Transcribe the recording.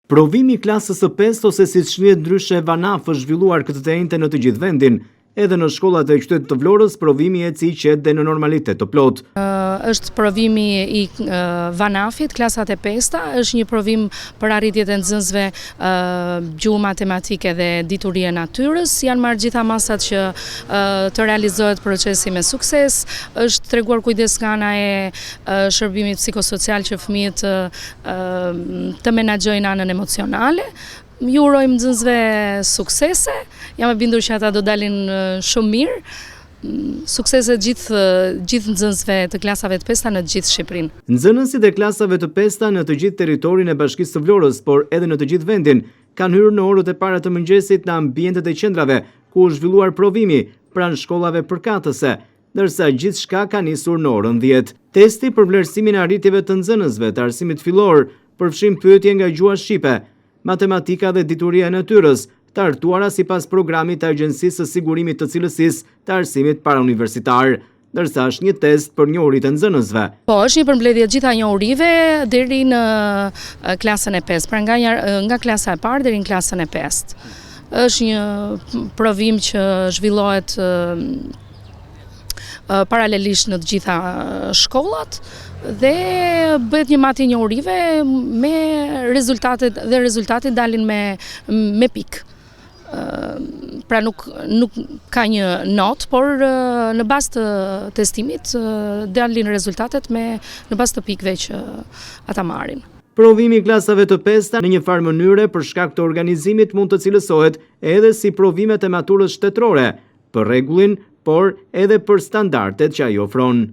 Provimi i klasës së 5 ose siç quhet ndryshe VANAF është zhvilluar këtë të njëjtën në të gjithë vendin. Edhe në shkollat e qytetit të Vlorës, provimi eci qet dhe në normalitet të plot. Është provimi i VANAF-it, klasat e 5-ta, është një provim për arritjet e nxënësve gjuhë matematike dhe diturie natyrës. Janë marrë gjitha masat që të realizohet procesi me sukses. Është treguar kujdes nga ana e shërbimit psikosocial që fëmijët të menaxhojnë anën emocionale. Ju urojmë nxënësve suksese, jam e bindur që ata do dalin shumë mirë. Suksese gjithë nxënësve të klasave të 5-ta në të gjithë Shqipërinë. Nxënësit e klasave të 5-ta në të gjithë territorin e Bashkisë së Vlorës, por edhe në të gjithë vendin, kanë hyrë në orët e para të mëngjesit në ambientet e qendrave, ku është zhvilluar provimi pranë shkollave përkatëse, ndërsa gjithçka ka nisur në orën 10. Testi për vlerësimin e arritjeve të nxënësve të arsimit fillor përfshin pyetje nga gjuha shqipe, matematika dhe dituria e natyrës, të artuara sipas programit të Agjencisë së Sigurimit të Cilësisë të Arsimit Parauniversitar, ndërsa është një test për njohuritë e nxënësve. Po, është një përmbledhje gjitha njohurive deri në klasën e 5, pra nga klasa e parë deri në klasën e 5. Është një provim që zhvillohet paralelisht në të gjitha shkollat dhe bëhet një matje njohurive me rezultatet dalin me pikë. Pra nuk ka një not, por në bazë të testimit dalin rezultatet në bazë të pikëve që ata marrin. Provimi i klasave të 5-ta në një farë mënyre për shkak të organizimit mund të cilësohet edhe si provimet e maturës shtetërore, për rregullin, por edhe për standardet që ai ofron.